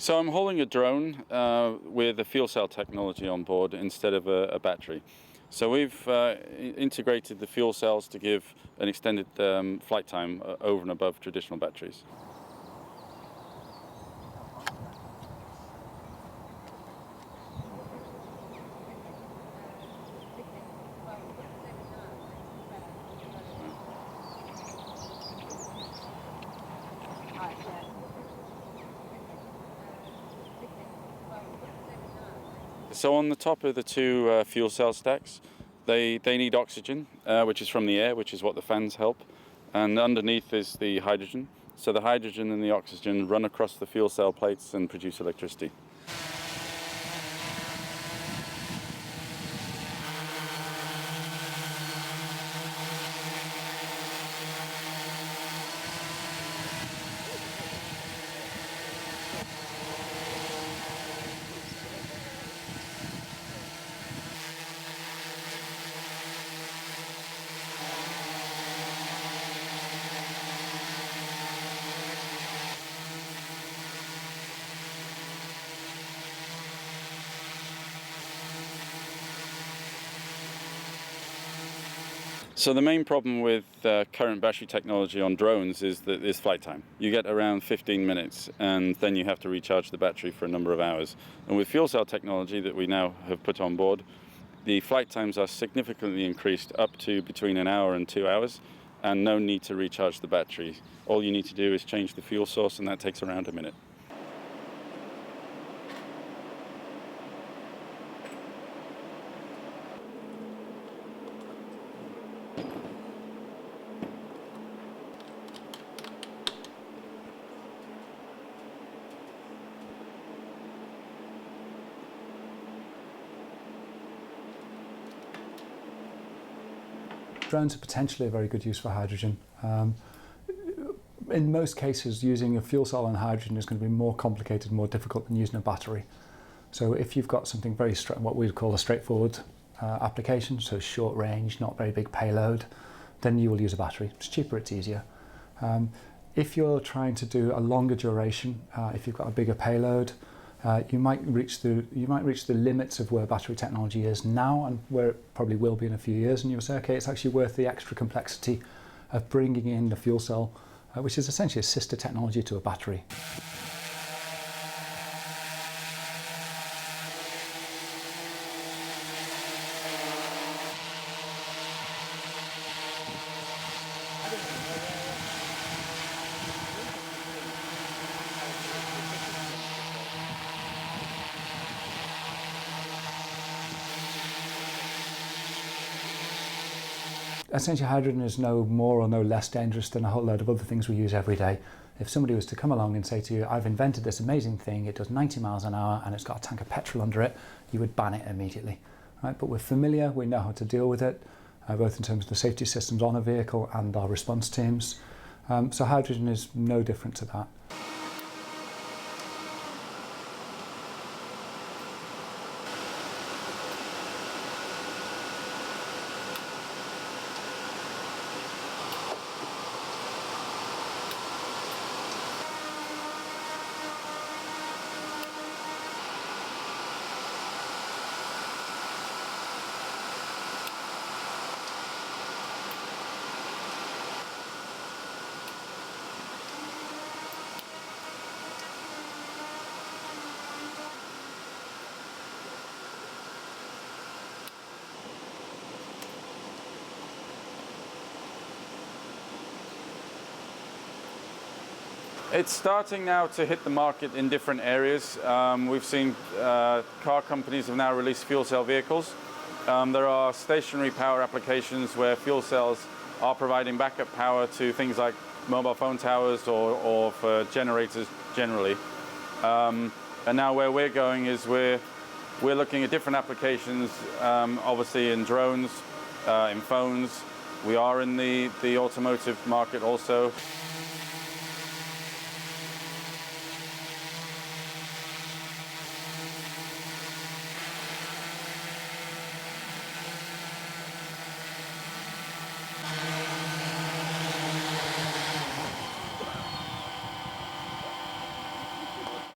So I'm hauling a drone with a fuel cell technology on board instead of a battery. So we've integrated the fuel cells to give an extended flight time over and above traditional batteries. So on the top of the two fuel cell stacks, they need oxygen, which is from the air, which is what the fans help. And underneath is the hydrogen. So the hydrogen and the oxygen run across the fuel cell plates and produce electricity. So the main problem with current battery technology on drones is flight time. You get around 15 minutes and then you have to recharge the battery for a number of hours. And with fuel cell technology that we now have put on board, the flight times are significantly increased up to between an hour and 2 hours, and no need to recharge the battery. All you need to do is change the fuel source, and that takes around a minute. Drones are potentially a very good use for hydrogen. In most cases, using a fuel cell on hydrogen is going to be more complicated, more difficult than using a battery. So if you've got something very what we'd call a straightforward application, so short range, not very big payload, then you will use a battery. It's cheaper, it's easier. If you're trying to do a longer duration, if you've got a bigger payload, you might reach the limits of where battery technology is now and where it probably will be in a few years, and you'll say, okay, it's actually worth the extra complexity of bringing in the fuel cell, which is essentially a sister technology to a battery. Essentially, hydrogen is no more or no less dangerous than a whole load of other things we use every day. If somebody was to come along and say to you, I've invented this amazing thing, it does 90 miles an hour and it's got a tank of petrol under it, you would ban it immediately. Right? But we're familiar, we know how to deal with it, both in terms of the safety systems on a vehicle and our response teams. So hydrogen is no different to that. It's starting now to hit the market in different areas. We've seen car companies have now released fuel cell vehicles. There are stationary power applications where fuel cells are providing backup power to things like mobile phone towers or for generators generally. And now where we're going is we're looking at different applications, obviously in drones, in phones. We are in the automotive market also.